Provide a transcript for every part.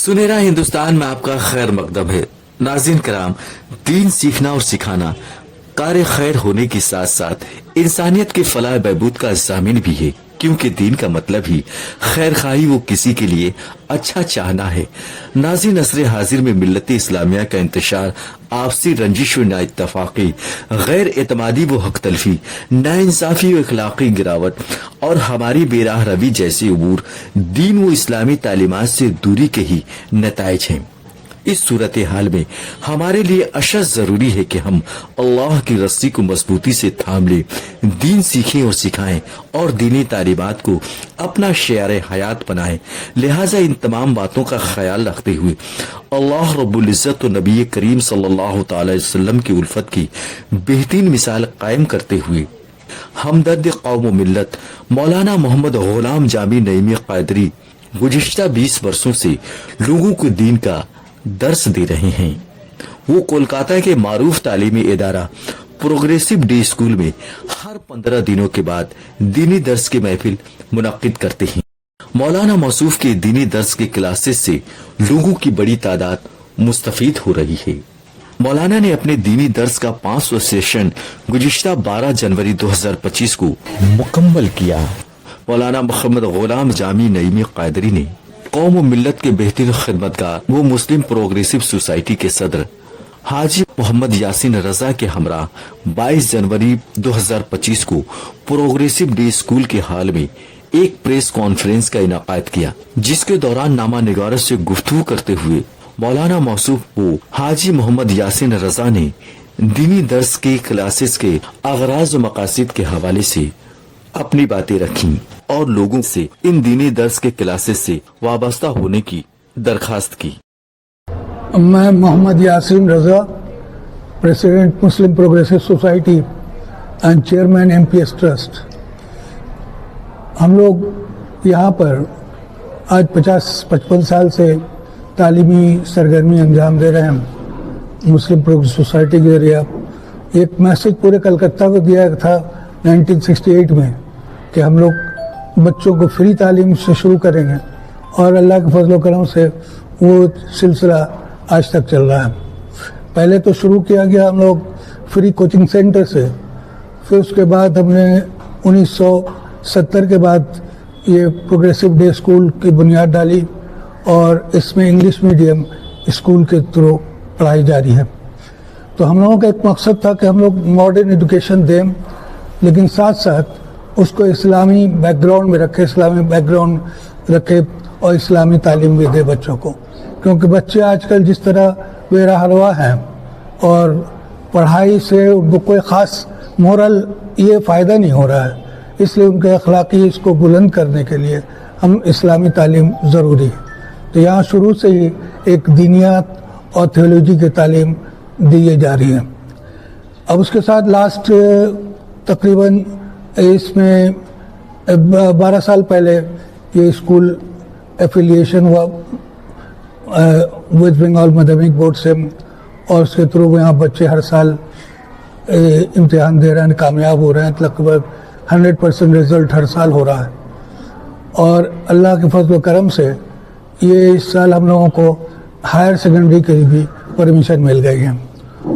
सुनहरा हिंदुस्तान में आपका खैर मकदम है। नाज़रीन कराम, दीन सीखना और सिखाना कार खैर होने के साथ साथ इंसानियत के फलाह बहबूद का ज़ामिन भी है, क्योंकि दीन का मतलब ही खैर खाही वो किसी के लिए अच्छा चाहना है। नाज़रीन, असर हाजिर में मिल्लत इस्लामिया का इंतशार, आपसी रंजिश व नाइत्तफाकी, गैर एतमादी व हक तलफी, नाइंसाफी व इखलाकी गिरावट और हमारी बेराह रवी जैसे अमूर दीन व इस्लामी तालीमात से दूरी के ही नताइज हैं। इस सूरत हाल में हमारे लिए अशद जरूरी है कि हम अल्लाह की रस्सी को मजबूती से थाम ले, दीन सीखें और सिखाएं और दीनी तालीमात को अपना शेर हयात बनाएं। लिहाजा इन तमाम बातों का ख्याल रखते हुए अल्लाह रब्बुल इज्जत और नबी करीम सल्लल्लाहु अलैहि वसल्लम की उल्फत की बेहतरीन मिसाल कायम करते हुए हमदर्द कौम व मिल्लत मौलाना मोहम्मद गुलाम जामी नईमी कादरी गुज़िश्ता 20 वर्षों से लोगों को दीन का दर्स दे रहे हैं। वो कोलकाता के मारूफ तालीमी इदारा प्रोग्रेसिव डे स्कूल में हर 15 दिनों के बाद दीनी दर्स की महफिल मुनक्किद करते हैं। मौलाना मौसूफ के दीनी दर्स के क्लासेस से लोगों की बड़ी तादाद मुस्तफीद हो रही है। मौलाना ने अपने दीनी दर्स का 500 सेशन गुज़िश्ता 12 जनवरी 2025 को मुकम्मल किया। मौलाना मोहम्मद गुलाम जामी नईमी कादरी ने कौम व मिल्लत के बेहतरीन खिदमतगार वो मुस्लिम प्रोग्रेसिव सोसाइटी के सदर हाजी मोहम्मद यासीन रजा के हमरा 22 जनवरी 2025 को प्रोग्रेसिव डे स्कूल के हाल में एक प्रेस कॉन्फ्रेंस का इनाकाद किया, जिसके दौरान नामा निगारों से गुफ्तगू करते हुए मौलाना मौसूफ को हाजी मोहम्मद यासीन रजा ने दीनी दर्स के क्लासेस के अगराज व मकासिद के हवाले से अपनी बातें रखी और लोगों से इन दीनी दर्स के क्लासेस से वाबस्ता होने की दरखास्त की। मैं Mohammad Yasin Raza, president Muslim progressive society and chairman MPS trust. हम लोग यहाँ पर आज 50-55 साल से तालीमी सरगर्मी अंजाम दे रहे हैं। मुस्लिम प्रोग्रेसिव सोसाइटी के जरिए एक मैसेज पूरे कलकत्ता को दिया था 1968 में कि हम लोग बच्चों को फ्री तालीम से शुरू करेंगे, और अल्लाह के फजल करम से वो सिलसिला आज तक चल रहा है। पहले तो शुरू किया गया हम लोग फ्री कोचिंग सेंटर से, फिर उसके बाद हमने 1970 के बाद ये प्रोग्रेसिव डे स्कूल की बुनियाद डाली और इसमें इंग्लिश मीडियम स्कूल के थ्रू पढ़ाई जारी है। तो हम लोगों का एक मकसद था कि हम लोग मॉडर्न एजुकेशन दें, लेकिन साथ साथ उसको इस्लामी बैकग्राउंड में रखे, इस्लामी बैकग्राउंड रखे और इस्लामी तालीम भी दे बच्चों को, क्योंकि बच्चे आजकल जिस तरह बेराहरवा हैं और पढ़ाई से उनको कोई ख़ास मोरल ये फ़ायदा नहीं हो रहा है, इसलिए उनके अखलाकी इसको बुलंद करने के लिए हम इस्लामी तालीम ज़रूरी है। तो यहाँ शुरू से ही एक दीनियात और थियोलॉजी की तालीम दी जा रही है। अब उसके साथ लास्ट तकरीबन इसमें 12 साल पहले ये स्कूल एफिलिएशन हुआ वेस्ट बंगाल माध्यमिक बोर्ड से, और उसके थ्रू यहाँ बच्चे हर साल इम्तिहान दे रहे हैं, कामयाब हो रहे हैं। लगभग 100% रिजल्ट हर साल हो रहा है, और अल्लाह के फजल करम से ये इस साल हम लोगों को हायर सेकेंडरी के लिए भी परमिशन मिल गई है।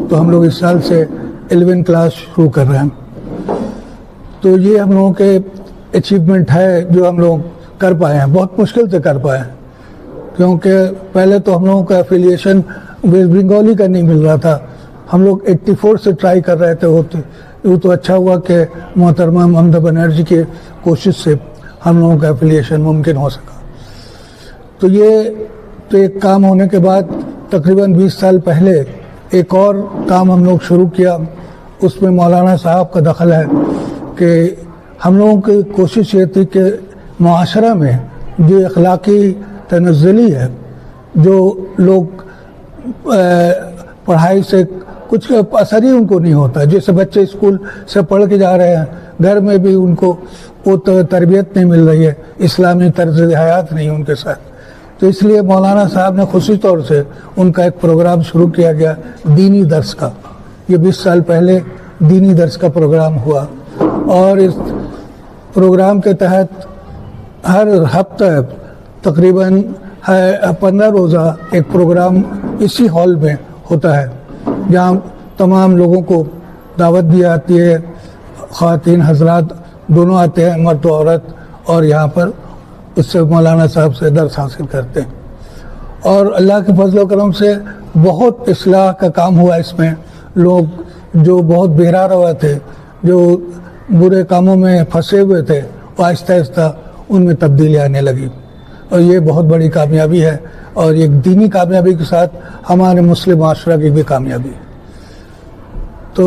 तो हम लोग इस साल से 11 क्लास शुरू कर रहे हैं। तो ये हम लोगों के अचीवमेंट है जो हम लोग कर पाए हैं, बहुत मुश्किल से कर पाए हैं, क्योंकि पहले तो हम लोगों का एफिलिएशन वेस्ट बंगाली का नहीं मिल रहा था। हम लोग 84 से ट्राई कर रहे थे, वो तो अच्छा हुआ कि मोहतरमा ममता बनर्जी की कोशिश से हम लोगों का एफिलिएशन मुमकिन हो सका। तो ये तो एक काम होने के बाद तकरीबन 20 साल पहले एक और काम हम लोग शुरू किया, उसमें मौलाना साहब का दखल है कि हम लोगों की कोशिश ये थी कि मुआशरा में जो अखलाकी तनज़्ज़ुली है, जो लोग पढ़ाई से कुछ असर ही उनको नहीं होता, जैसे बच्चे स्कूल से पढ़ के जा रहे हैं, घर में भी उनको वो तरबियत नहीं मिल रही है, इस्लामी तर्ज हयात नहीं उनके साथ। तो इसलिए मौलाना साहब ने खुशी तौर से उनका एक प्रोग्राम शुरू किया गया दीनी दर्स का। ये 20 साल पहले दीनी दर्स का प्रोग्राम हुआ, और इस प्रोग्राम के तहत हर हफ्ते तकरीबन है 15 रोज़ा एक प्रोग्राम इसी हॉल में होता है, जहाँ तमाम लोगों को दावत दी जाती है। ख़वातीन हजरात दोनों आते हैं, मर्द औरत, और यहाँ पर उससे मौलाना साहब से दर्स हासिल करते हैं। और अल्लाह के फजल करम से बहुत इस्लाह का काम हुआ इसमें। लोग जो बहुत बेराह रवा थे, जो बुरे कामों में फंसे हुए थे, वो आहिस्ता आहिस्ता उनमें तब्दीली आने लगी, और ये बहुत बड़ी कामयाबी है। और एक दीनी कामयाबी के साथ हमारे मुस्लिम माशरा की भी कामयाबी है। तो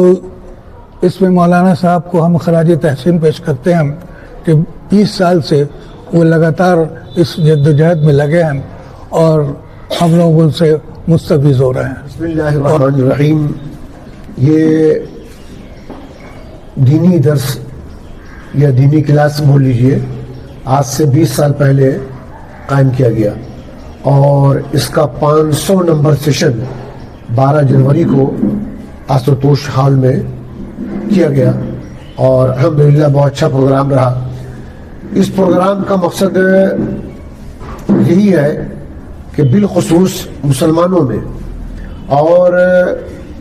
इसमें मौलाना साहब को हम खराज तहसीन पेश करते हैं कि 20 साल से वो लगातार इस जद्दोजहद में लगे हैं, और हम लोग उनसे मुस्तफीज़ हो रहे हैं। बिस्मिल्लाहिर्रहमानिर्रहीम। ये दीनी दर्स या दीनी क्लास बोल लीजिए, आज से 20 साल पहले कायम किया गया, और इसका 500 नंबर सेशन 12 जनवरी को आशुतोष हॉल में किया गया, और अल्हम्दुलिल्लाह बहुत अच्छा प्रोग्राम रहा। इस प्रोग्राम का मकसद यही है कि बिलखुसूस मुसलमानों में और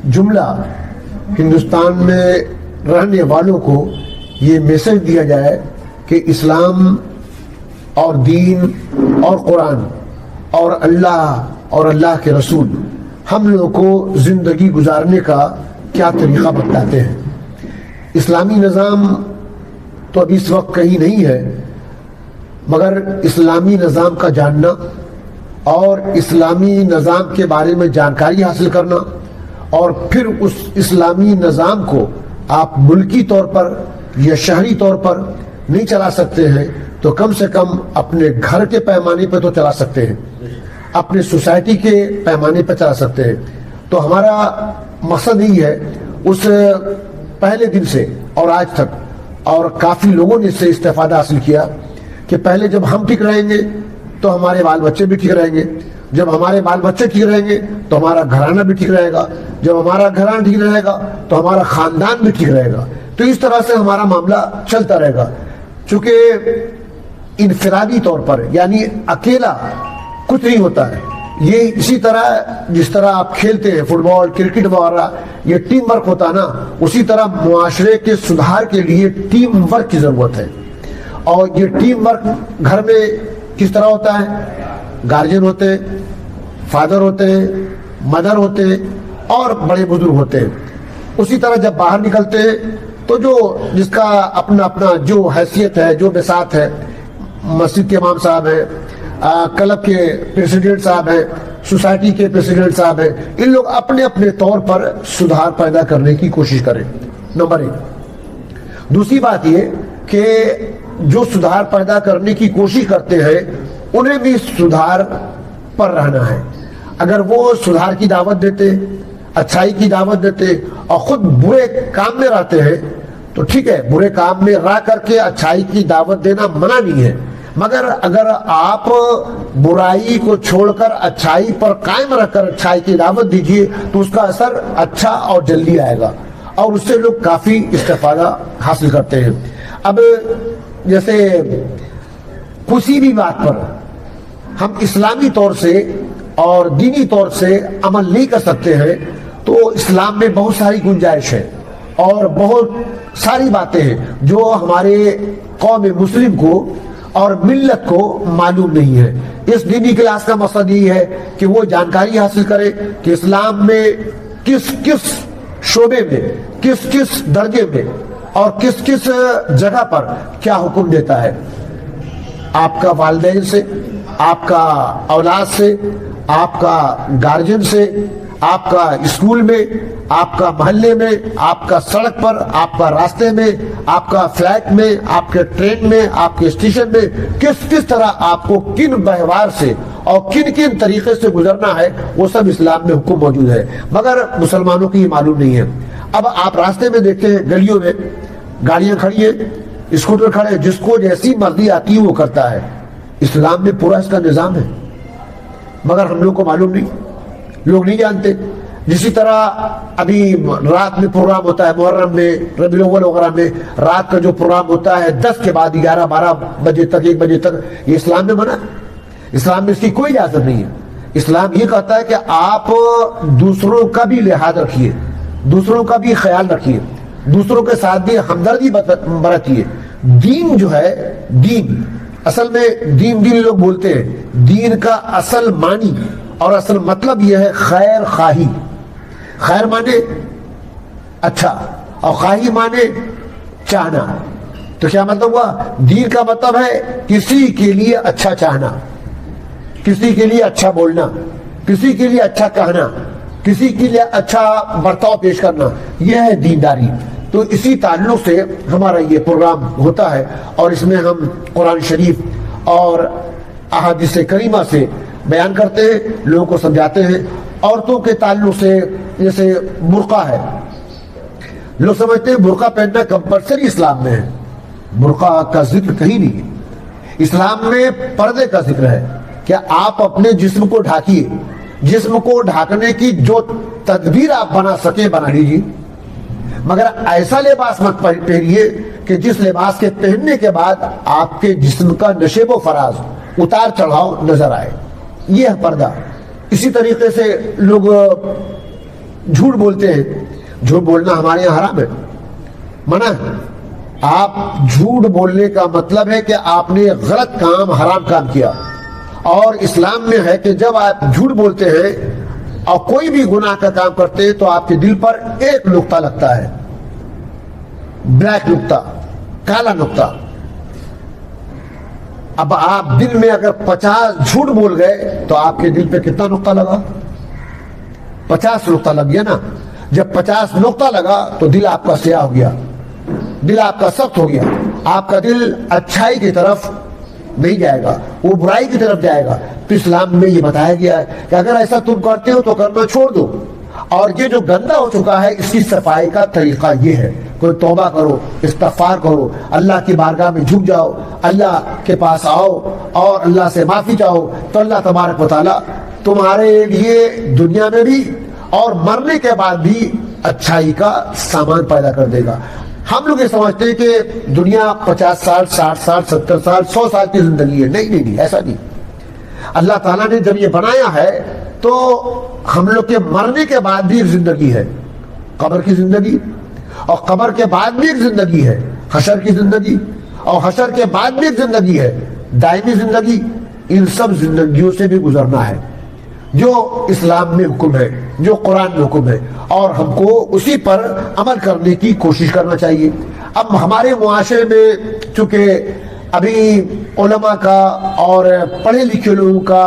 जुमला हिंदुस्तान में रहने वालों को ये मैसेज दिया जाए कि इस्लाम और दीन और कुरान और अल्लाह और अल्लाह के रसूल हम लोगों को ज़िंदगी गुजारने का क्या तरीक़ा बताते हैं। इस्लामी निज़ाम तो अभी इस वक्त कहीं नहीं है, मगर इस्लामी निज़ाम का जानना और इस्लामी निज़ाम के बारे में जानकारी हासिल करना, और फिर उस इस्लामी निज़ाम को आप मुल्की तौर पर या शहरी तौर पर नहीं चला सकते हैं तो कम से कम अपने घर के पैमाने पर तो चला सकते हैं, अपने सोसाइटी के पैमाने पर चला सकते हैं। तो हमारा मकसद यही है उस पहले दिन से और आज तक, और काफ़ी लोगों ने इससे इस्तेफादा हासिल किया कि पहले जब हम ठीक रहेंगे तो हमारे बाल बच्चे भी ठीक रहेंगे, जब हमारे बाल बच्चे ठीक रहेंगे तो हमारा घराना भी ठीक रहेगा, जब हमारा घराना ठीक रहेगा तो हमारा ख़ानदान भी ठीक रहेगा। तो इस तरह से हमारा मामला चलता रहेगा। चूँकि इनफरादी तौर पर यानी अकेला कुछ नहीं होता है, ये इसी तरह जिस तरह आप खेलते हैं फुटबॉल क्रिकेट वगैरह, ये टीम वर्क होता है ना, उसी तरह मुआशरे के सुधार के लिए टीम वर्क की ज़रूरत है। और ये टीम वर्क घर में किस तरह होता है, गार्जियन होते हैं, फादर होते हैं, मदर होते हैं और बड़े बुजुर्ग होते हैं। उसी तरह जब बाहर निकलते हैं तो जो जिसका अपना अपना जो हैसियत है, जो बिसात है, मस्जिद के इमाम साहब हैं, क्लब के प्रेसिडेंट साहब हैं, सोसाइटी के प्रेसिडेंट साहब हैं, इन लोग अपने अपने तौर पर सुधार पैदा करने की कोशिश करें, नंबर 1। दूसरी बात ये कि जो सुधार पैदा करने की कोशिश करते हैं उन्हें भी सुधार पर रहना है। अगर वो सुधार की दावत देते, अच्छाई की दावत देते और खुद बुरे काम में रहते हैं तो ठीक है, बुरे काम में रह करके अच्छाई की दावत देना मना नहीं है, मगर अगर आप बुराई को छोड़कर अच्छाई पर कायम रखकर अच्छाई की दावत दीजिए तो उसका असर अच्छा और जल्दी आएगा, और उससे लोग काफ़ी इस्तेफादा हासिल करते हैं। अब जैसे किसी भी बात पर हम इस्लामी तौर से और दीनी तौर से अमल नहीं कर सकते हैं तो इस्लाम में बहुत सारी गुंजाइश है और बहुत सारी बातें हैं जो हमारे कौम मुस्लिम को और मिल्लत को मालूम नहीं है। इस दीनी क्लास का मकसद ये है कि वो जानकारी हासिल करे कि इस्लाम में किस किस शोबे में, किस किस दर्जे में और किस किस जगह पर क्या हुक्म देता है। आपका वालिदैन से, आपका औलाद से, आपका गार्जियन से, आपका स्कूल में, आपका मोहल्ले में, आपका सड़क पर, आपका रास्ते में, आपका फ्लैट में, आपके ट्रेन में, आपके स्टेशन में किस किस तरह आपको किन व्यवहार से और किन किन तरीके से गुजरना है वो सब इस्लाम में हुक्म मौजूद है, मगर मुसलमानों की ये मालूम नहीं है। अब आप रास्ते में देखते हैं गलियों में गाड़ियां खड़ी है, स्कूटर खड़े, जिसको जैसी मर्जी आती है वो करता है। इस्लाम में पूरा इसका निजाम है मगर हम लोग को मालूम नहीं, लोग नहीं जानते। जिसी तरह अभी रात में प्रोग्राम होता है मुहर्रम में, रबीउल अव्वल वगैरह में रात का जो प्रोग्राम होता है 10 के बाद 11-12 बजे तक, 1 बजे तक, ये इस्लाम में मना है। اسلام میں اس کی کوئی اجازت نہیں ہے. اسلام یہ کہتا ہے کہ آپ دوسروں کا بھی لحاظ رکھیے, دوسروں کا بھی خیال رکھیے, دوسروں کے ساتھ بھی ہمدردی برتیے. دین جو ہے, دین اصل میں دین لوگ بولتے ہیں, دین کا اصل معنی اور اصل مطلب یہ ہے خیر خواہی. خیر مانے اچھا اور خواہی مانے چاہنا. تو کیا مطلب ہوا؟ دین کا مطلب ہے کسی کے لیے اچھا چاہنا, کسی کے لیے اچھا بولنا, کسی کے لیے اچھا کہنا, کسی کے لیے اچھا برتاؤ پیش کرنا, یہ ہے دینداری. تو اسی تعلق سے ہمارا یہ پروگرام ہوتا ہے اور اس میں ہم قرآن شریف اور احادیث کریمہ سے بیان کرتے ہیں, لوگوں کو سمجھاتے ہیں. عورتوں کے تعلق سے جیسے برقع ہے, لوگ سمجھتے ہیں برقع پہننا کمپلسری اسلام میں ہے. برقع کا ذکر کہیں نہیں ہے. اسلام میں پردے کا ذکر ہے کہ آپ اپنے جسم کو ڈھاکیے, جسم کو ڈھانکنے کی جو تدبیر آپ بنا سکے بنا لیجیے, مگر ایسا لباس مت پہنیے کہ جس لباس کے پہننے کے بعد آپ کے جسم کا نشیب و فراز, اتار چڑھاؤ نظر آئے. یہ ہے پردہ. اسی طریقے سے لوگ جھوٹ بولتے ہیں. جھوٹ بولنا ہمارے یہاں حرام ہے, منع ہے. آپ جھوٹ بولنے کا مطلب ہے کہ آپ نے غلط کام, حرام کام کیا. اور اسلام میں ہے کہ جب آپ جھوٹ بولتے ہیں اور کوئی بھی گناہ کا کام کرتے ہیں تو آپ کے دل پر ایک نقطہ لگتا ہے, بلیک نقطہ, کالا نقطہ. اب آپ دن میں اگر 50 جھوٹ بول گئے تو آپ کے دل پہ کتنا نقطہ لگا؟ 50 نقطہ لگ گیا نا. جب 50 نقطہ لگا تو دل آپ کا سیاہ ہو گیا, دل آپ کا سخت ہو گیا. آپ کا دل اچھائی کی طرف نہیں جائے گا, وہ برائی کی طرف جائے گا. تو اسلام میں یہ بتایا گیا ہے کہ اگر ایسا تم کرتے ہو تو کرنا چھوڑ دو. اور یہ جو گندا ہو چکا ہے اس کی صفائی کا طریقہ یہ ہے, کوئی توبہ کرو, استغفار کرو, اللہ کی بارگاہ میں جھک جاؤ, اللہ کے پاس آؤ اور اللہ سے معافی چاہو. تو اللہ تبارک و تعالیٰ تمہارے لیے دنیا میں بھی اور مرنے کے بعد بھی اچھائی کا سامان پیدا کر دے گا. ہم لوگ یہ سمجھتے ہیں کہ دنیا 50 سال, 60 سال, 70 سال, 100 سال کی زندگی ہے. نہیں, ایسا نہیں. اللہ تعالیٰ نے جب یہ بنایا ہے تو ہم لوگ کے مرنے کے بعد بھی ایک زندگی ہے, قبر کی زندگی, اور قبر کے بعد بھی ایک زندگی ہے حشر کی زندگی, اور حشر کے بعد بھی ایک زندگی ہے دائمی زندگی. ان سب زندگیوں سے بھی گزرنا ہے جو اسلام میں حکم ہے, جو قرآن میں حکم ہے, اور ہم کو اسی پر عمل کرنے کی کوشش کرنا چاہیے. اب ہمارے معاشرے میں چونکہ ابھی علماء کا اور پڑھے لکھے لوگوں کا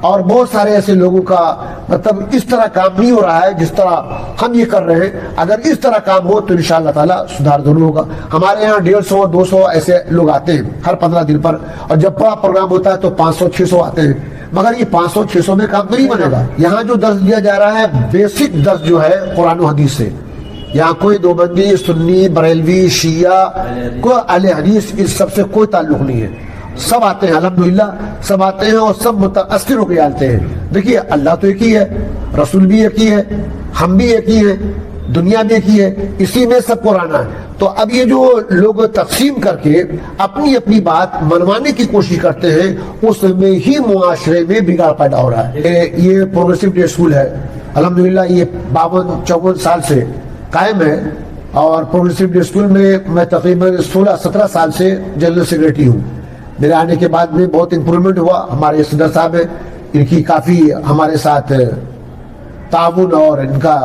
اور بہت سارے ایسے لوگوں کا مطلب اس طرح کام نہیں ہو رہا ہے جس طرح ہم یہ کر رہے ہیں. اگر اس طرح کام ہو تو انشاءاللہ تعالیٰ سدھار ضرور ہوگا. ہمارے یہاں 150 200 ایسے لوگ آتے ہیں ہر 15 دن پر, اور جب بڑا پروگرام ہوتا ہے تو 500 600 آتے ہیں. مگر یہ 500 600 میں کام نہیں بنے گا. یہاں جو درس دیا جا رہا ہے بیسک درس جو ہے قرآن و حدیث سے. یہاں کوئی دیوبندی, سنی, بریلوی, شیعہ, کوئی اہل حدیث اس سب سے کوئی تعلق نہیں ہے. سب آتے ہیں الحمدللہ, سب آتے ہیں اور سب متاثر ہو کے آتے ہیں. دیکھیے اللہ تو ایک ہی ہے, رسول بھی ایک ہی ہے, ہم بھی ایک ہی ہیں, دنیا بھی ایک ہی ہے, اسی میں سب کو رہنا ہے. تو اب یہ جو لوگ تقسیم کر کے اپنی اپنی بات منوانے کی کوشش کرتے ہیں اس میں ہی معاشرے میں بگاڑ پیدا ہو رہا ہے. یہ پروگریسو ڈے اسکول ہے الحمدللہ, یہ 52-54 سال سے قائم ہے. اور پروگریسو ڈے اسکول میں میں تقریباً 16-17 سال سے جنرل سیکریٹری ہوں. میرے آنے کے بعد میں بہت امپرومنٹ ہوا. ہمارے صدر صاحب ہیں, ان کی کافی ہمارے ساتھ تعاون اور ان کا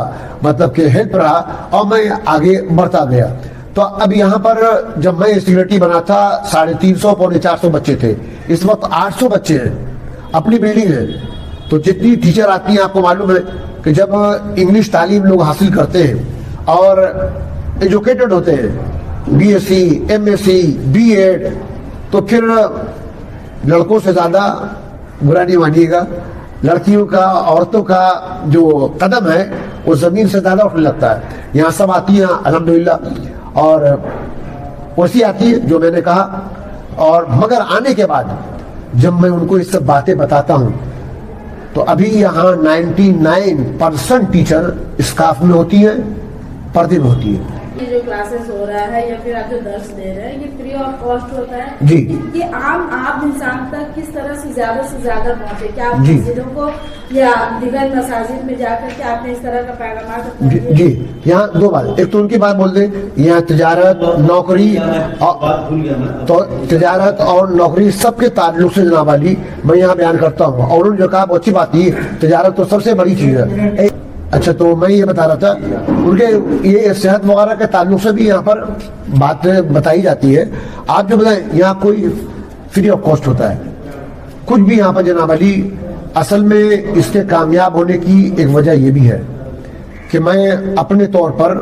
مطلب کہ ہیلپ رہا اور میں آگے بڑھتا گیا. تو اب یہاں پر جب میں سیکریٹری بنا تھا 350-400 بچے تھے. اس وقت 800 بچے ہیں, اپنی بلڈنگ ہے. تو جتنی ٹیچر آتی ہیں آپ کو معلوم ہے کہ جب انگلش تعلیم لوگ حاصل کرتے ہیں اور ایجوکیٹڈ ہوتے ہیں, B S C, M S C, B Ed, تو پھر لڑکوں سے زیادہ برا نہیں مانیے گا, لڑکیوں کا, عورتوں کا جو قدم ہے وہ زمین سے زیادہ اٹھنے لگتا ہے. یہاں سب آتی ہیں الحمدللہ, اور ویسی آتی ہے جو میں نے کہا. اور مگر آنے کے بعد جب میں ان کو یہ سب باتیں بتاتا ہوں تو ابھی یہاں 99% ٹیچر اسکارف میں ہوتی ہیں, پردے میں ہوتی ہے. ये जो क्लासेस हो रहा है या फिर आप जो दर्स दे रहे हैं ये फ्री ऑफ कॉस्ट होता है जी। ये आम इंसान तक किस तरह से ज्यादा पहुंचे? क्या आप जी। मस्जिदों को या दिगर मसाजिद में जाकर के आपने इस तरह का पैगाम अपना जी, दिया? जी। यहाँ दो बात, एक तो उनकी बात बोल दे, यहाँ तजारत नौकरी तो तजारत और नौकरी सबके ताल्लुक से जनाब वाली मैं यहाँ बयान करता हूँ। और उन्होंने जो कहा बहुत अच्छी बात की, तजारत तो सबसे बड़ी चीज है। अच्छा, तो मैं ये बता रहा था उनके ये सेहत वगैरह के ताल्लुक से भी यहाँ पर बात बताई जाती है। आप जो बताएं यहाँ कोई फ्री ऑफ कॉस्ट होता है कुछ भी यहाँ पर जनाब अली। असल में इसके कामयाब होने की एक वजह ये भी है कि मैं अपने तौर पर,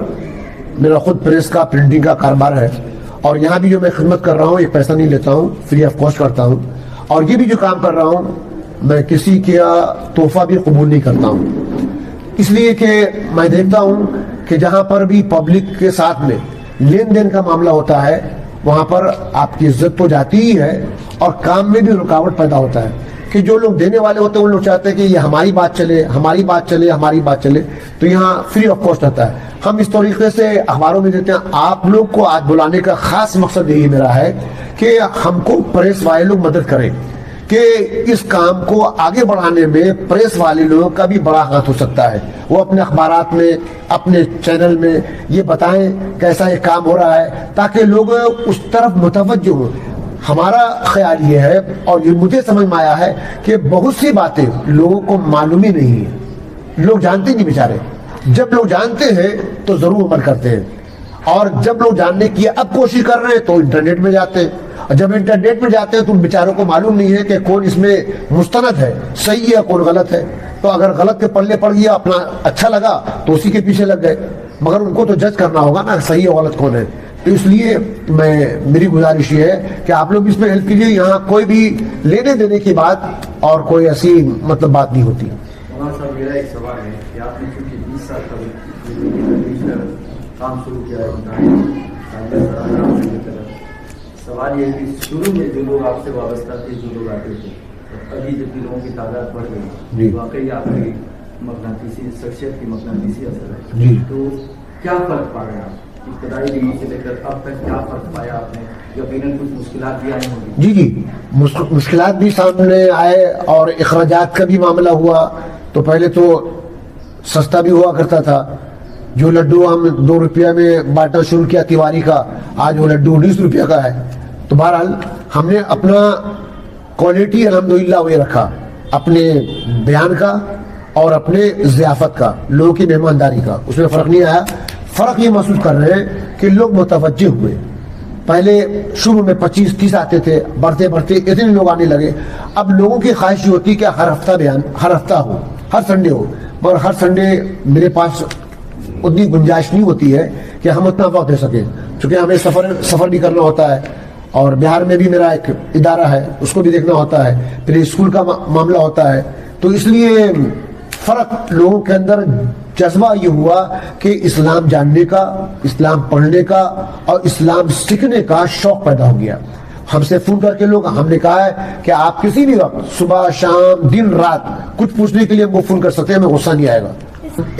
मेरा खुद प्रेस का प्रिंटिंग का कारोबार है और यहाँ भी जो मैं खिदमत कर रहा हूँ एक पैसा नहीं लेता हूँ, फ्री ऑफ कॉस्ट करता हूँ। और ये भी जो काम कर रहा हूँ मैं किसी का तोहफा भी कबूल नहीं करता हूँ, इसलिए कि मैं देखता हूँ कि जहाँ पर भी पब्लिक के साथ में लेन देन का मामला होता है वहाँ पर आपकी इज्जत तो जाती ही है और काम में भी रुकावट पैदा होता है कि जो लोग देने वाले होते हैं उन लोग चाहते हैं कि ये हमारी बात चले, हमारी बात चले, हमारी बात चले, तो यहाँ फ्री ऑफ कॉस्ट आता है। हम इस तरीके से अखबारों में देते हैं। आप लोग को आज बुलाने का खास मकसद यही मेरा है कि हमको प्रेस वाले लोग मदद करें कि इस काम को आगे बढ़ाने में प्रेस वाले लोगों का भी बड़ा हाथ हो सकता है। वो अपने अखबारात में, अपने चैनल में ये बताएं कैसा ये काम हो रहा है ताकि लोग उस तरफ मुतवज्जो हो। हमारा ख्याल ये है और ये मुझे समझ में आया है कि बहुत सी बातें लोगों को मालूम ही नहीं है, लोग जानते नहीं बेचारे। जब लोग जानते हैं तो जरूर अमल करते हैं और जब लोग जानने की अब कोशिश कर रहे हैं तो इंटरनेट में जाते हैं और जब इंटरनेट में जाते हैं तो उन बेचारों को मालूम नहीं है कि कौन इसमें मुस्तनद है, सही है, कौन गलत है। तो अगर गलत के पल्ले पड़ गया, अपना अच्छा लगा तो उसी के पीछे लग गए, मगर उनको तो जज करना होगा ना सही और गलत कौन है। तो इसलिए मेरी गुजारिश ये है कि आप लोग इसमें हेल्प कीजिए। यहाँ कोई भी लेने देने की बात और कोई ऐसी मतलब बात नहीं होती। साहब, मेरा एक सवाल है कि आपने चूंकि 20 साल का काम शुरू किया है, सवाल ये है कि शुरू में जो लोग आपसे वाबस्ता थे, जो लोग आते थे, अभी जबकि लोगों की तादाद बढ़ गई, वाकई आपकी मकनातीसी शख्सियत की मकनातीसी असर है, तो क्या फर्क पा रहे हैं आप इब्तदाई दिनों से लेकर अब तक? क्या फर्क पाया आपने? यकीनन कुछ मुश्किलात भी आई होंगी। जी जी, मुश्किलात भी सामने आए और अखराजात का भी मामला हुआ। तो पहले तो सस्ता भी हुआ करता था, जो लड्डू हम 2 रुपया में बांटना शुरू किया तिवारी का, आज वो लड्डू 19 रुपया का है। तो बहरहाल हमने अपना क्वालिटी अल्हम्दुलिल्लाह वो रखा, अपने बयान का और अपने ज़ियाफत का, लोगों की मेहमानदारी का, उसमें फ़र्क नहीं आया। फ़र्क ये महसूस कर रहे हैं कि लोग मुतवज्जे हुए। पहले शुरू में 25-30 आते थे, बढ़ते बढ़ते इतने लोग आने लगे। अब लोगों की ख्वाहिश होती है कि हर हफ्ता बयान, हर हफ्ता हो, हर संडे हो, मगर हर संडे मेरे पास उतनी गुंजाइश नहीं होती है कि हम उतना वक्त दे सकें, क्योंकि हमें सफ़र भी करना होता है और बिहार में भी मेरा एक इदारा है, उसको भी देखना होता है, फिर स्कूल का मामला होता है। तो इसलिए फ़र्क लोगों के अंदर जज्बा ये हुआ कि इस्लाम जानने का, इस्लाम पढ़ने का और इस्लाम सीखने का शौक पैदा हो गया। हमसे फोन करके लोग, हमने कहा है कि आप किसी भी वक्त सुबह शाम दिन रात कुछ पूछने के लिए हमको फोन कर सकते हैं, हमें गुस्सा नहीं आएगा।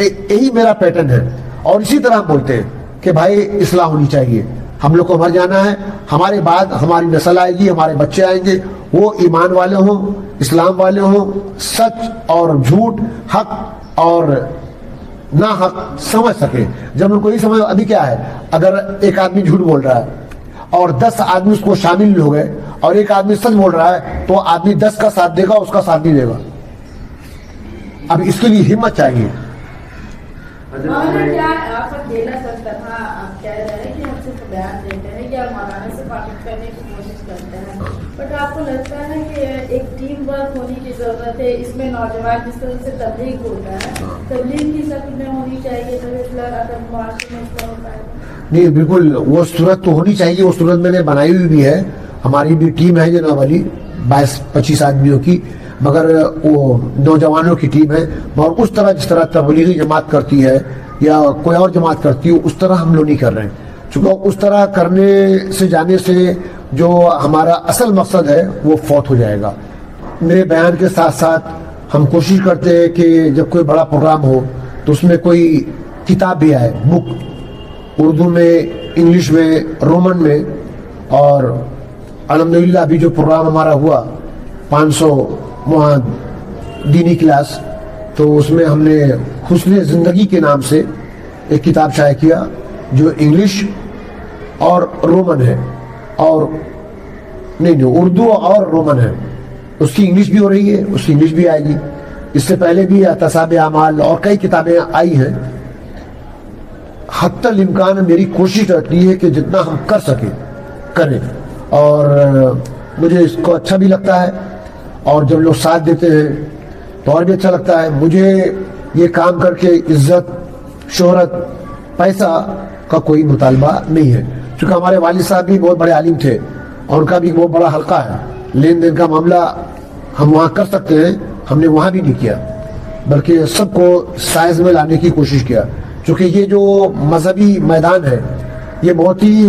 यही मेरा पैटर्न है और इसी तरह हम बोलते हैं कि भाई इस्लाह होनी चाहिए, हम लोग को मर जाना है, हमारे बाद हमारी नस्ल आएगी, हमारे बच्चे आएंगे, वो ईमान वाले हों, इस्लाम वाले हों, सच और झूठ, हक और ना हक समझ सके। जब उनको ये समझ, अभी क्या है, अगर एक आदमी झूठ बोल रहा है और 10 आदमी उसको शामिल हो गए और एक आदमी सच बोल रहा है, तो आदमी 10 का साथ देगा, उसका साथ नहीं देगा। अब इसके लिए हिम्मत चाहिए। क्या आप देना सकता था? आप कह रहे हैं कि हम सिर्फ बयान देते हैं या मौलाना से बात करने की कोशिश करते हैं, बट आपको लगता है कि एक टीम वर्क होने की जरूरत है? इसमें नौजवान जिस तरह से तबलीग होता है, तबलीग की शक्ल में होनी चाहिए, तो अगर मुआशरे में इसका होता है। नहीं, बिल्कुल वो सूरत तो होनी चाहिए, वो सूरत मैंने बनाई हुई भी है। हमारी भी टीम है जनाब वाली 22-25 आदमियों की, मगर वो नौजवानों की टीम है। और उस तरह जिस तरह तबलीगी जमात करती है या कोई और जमात करती है, उस तरह हम लोग नहीं कर रहे हैं, चूँकि उस तरह करने से जाने से जो हमारा असल मकसद है वो फौत हो जाएगा। मेरे बयान के साथ साथ हम कोशिश करते हैं कि जब कोई बड़ा प्रोग्राम हो तो उसमें कोई किताब भी आए, बुक, اردو میں، انگلش میں، رومن میں. اور الحمدللہ ابھی جو پروگرام ہمارا ہوا 500 وہاں دینی کلاس، تو اس میں ہم نے حسن زندگی کے نام سے ایک کتاب شائع کیا جو انگلش اور رومن ہے، اور نہیں اردو اور رومن ہے. اس کی انگلش بھی ہو رہی ہے، اس کی انگلش بھی آئے گی. اس سے پہلے بھی احتساب اعمال اور کئی کتابیں آئی ہیں. حتی الامکان میری کوشش رہتی ہے کہ جتنا ہم کر سکیں کریں، اور مجھے اس کو اچھا بھی لگتا ہے، اور جب لوگ ساتھ دیتے ہیں تو اور بھی اچھا لگتا ہے. مجھے یہ کام کر کے عزت، شہرت، پیسہ کا کوئی مطالبہ نہیں ہے، چونکہ ہمارے والد صاحب بھی بہت بڑے عالم تھے اور ان کا بھی بہت بڑا حلقہ ہے. لین دین کا معاملہ ہم وہاں کر سکتے ہیں، ہم نے وہاں بھی نہیں کیا، بلکہ سب کو سائز میں لانے کی کوشش کیا. چونکہ یہ جو مذہبی میدان ہے یہ بہت ہی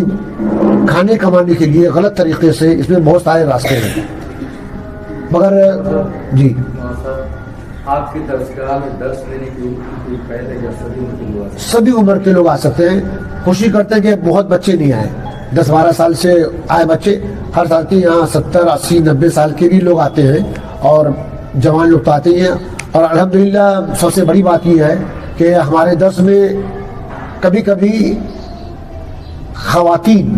کھانے کمانے کے لیے غلط طریقے سے اس میں بہت سارے راستے ہیں. مگر جی آپ کے درسگاہ میں درس لینے کی پہلے یا سبھی عمر کے لوگ آ سکتے ہیں. کوشش کرتے ہیں کہ بہت بچے نہیں آئے، 10-12 سال سے آئے بچے. ہر سال کے یہاں 70, 80, 90 سال کے بھی لوگ آتے ہیں اور جوان لوگ تو آتے ہی ہیں. اور الحمدللہ سب سے بڑی بات یہ ہے کہ ہمارے درس میں کبھی کبھی خواتین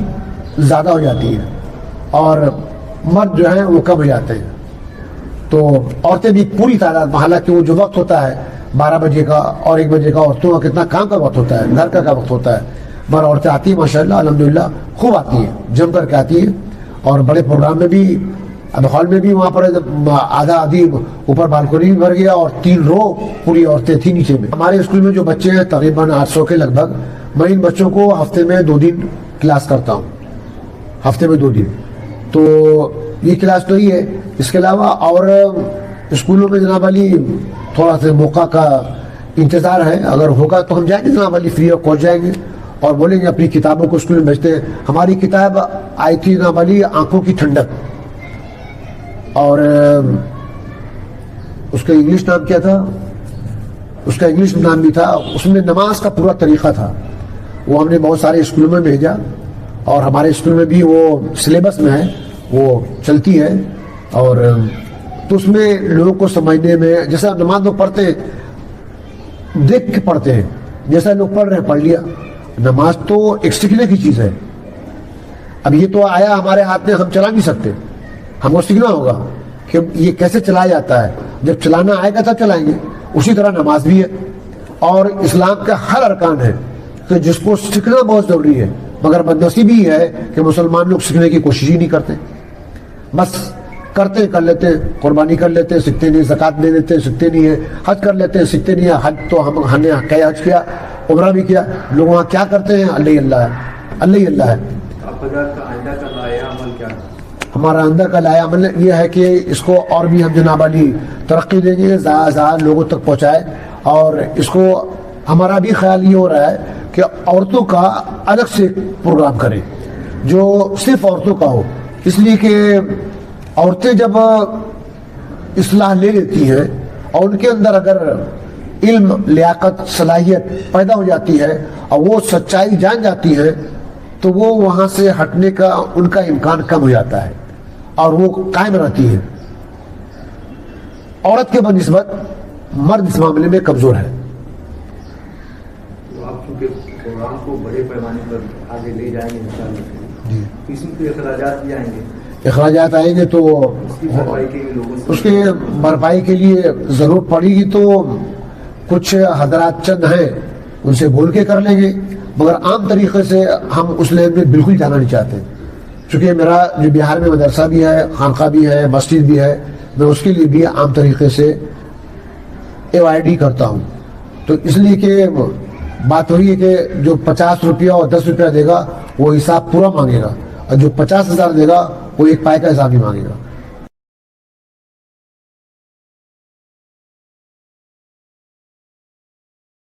زیادہ ہو جاتی ہیں اور مرد جو ہیں وہ کم ہو جاتے ہیں. تو عورتیں بھی پوری تعداد، حالانکہ وہ جو وقت ہوتا ہے 12 بجے کا اور 1 بجے کا، عورتوں کا کتنا کام کا وقت ہوتا ہے، گھر کا وقت ہوتا ہے، مگر عورتیں آتی ہیں ماشاءاللہ الحمدللہ خوب آتی ہیں، جم کر کے آتی ہیں. اور بڑے پروگرام میں بھی، اب ہال میں بھی وہاں پر آدھا آدھی اوپر بالکونی بھر گیا اور 3 رو پوری عورتیں تھیں نیچے میں. ہمارے اسکول میں جو بچے ہیں تقریباً 800 کے لگ بھگ، میں ان بچوں کو ہفتے میں 2 دن کلاس کرتا ہوں، ہفتے میں 2 دن. تو یہ کلاس تو ہی ہے. اس کے علاوہ اور اسکولوں میں جناب علی تھوڑا سا موقع کا انتظار ہے، اگر ہوگا تو ہم جائیں گے جناب علی، فری آف کاسٹ جائیں گے اور بولیں گے اپنی کتابوں کو اسکول میں بھیجتے ہیں. ہماری کتاب آئی تھی جناب علی آنکھوں کی ٹھنڈک، اور اس کا انگلش نام کیا تھا، اس کا انگلش نام بھی تھا، اس میں نماز کا پورا طریقہ تھا. وہ ہم نے بہت سارے اسکولوں میں بھیجا اور ہمارے اسکول میں بھی وہ سلیبس میں ہے، وہ چلتی ہے. اور تو اس میں لوگوں کو سمجھنے میں، جیسا نماز لوگ پڑھتے ہیں دیکھ کے پڑھتے ہیں، جیسا لوگ پڑھ رہے ہیں پڑھ لیا. نماز تو ایک سیکھنے کی چیز ہے. اب یہ تو آیا ہمارے ہاتھ میں، ہم چلا نہیں سکتے، ہم کو سیکھنا ہوگا کہ یہ کیسے چلایا جاتا ہے. جب چلانا آئے گا تب چلائیں گے. اسی طرح نماز بھی ہے اور اسلام کا ہر ارکان ہے کہ جس کو سیکھنا بہت ضروری ہے. مگر بدنصیبی ہے کہ مسلمان لوگ سیکھنے کی کوشش ہی نہیں کرتے، بس کرتے کر لیتے ہیں، قربانی کر لیتے ہیں سیکھتے نہیں، زکوٰۃ دے دیتے ہیں سیکھتے نہیں ہیں، حج کر لیتے ہیں سیکھتے نہیں ہیں. حج تو ہم نے کیا حج کیا، عمرہ بھی کیا، لوگ وہاں کیا کرتے ہیں، اللہ ہی اللہ ہے، اللہ ہی اللہ ہے. ہمارا اندر کا لایا عمل یہ ہے کہ اس کو اور بھی ہم جناب علی ترقی دیں گے، زیادہ زیادہ لوگوں تک پہنچائے. اور اس کو ہمارا بھی خیال یہ ہو رہا ہے کہ عورتوں کا الگ سے پروگرام کریں جو صرف عورتوں کا ہو، اس لیے کہ عورتیں جب اصلاح لے لیتی ہیں اور ان کے اندر اگر علم، لیاقت، صلاحیت پیدا ہو جاتی ہے اور وہ سچائی جان جاتی ہے تو وہ وہاں سے ہٹنے کا ان کا امکان کم ہو جاتا ہے اور وہ قائم رہتی ہے. عورت کے بنسبت مرد اس معاملے میں کمزور ہے. آپ چونکہ پروگرام کو بڑے پیمانے پر آگے لے جائیں گے انشاءاللہ، اس میں اخراجات بھی آئیں گے. اخراجات آئیں گے تو اس کے بھرپائی کے لیے ضرورت پڑے گی تو کچھ حضرات چند ہیں ان سے بول کے کر لیں گے، مگر عام طریقے سے ہم اس لین میں بالکل جانا نہیں چاہتے. چونکہ میرا جو بہار میں مدرسہ بھی ہے، خانقاہ بھی ہے، مسجد بھی ہے، میں اس کے لیے بھی عام طریقے سے AYD کرتا ہوں. تو اس لیے کہ بات وہی ہے کہ جو 50 روپیہ اور 10 روپیہ دے گا وہ حساب پورا مانگے گا، اور جو 50,000 دے گا وہ 1 پائے کا حساب نہیں مانگے گا.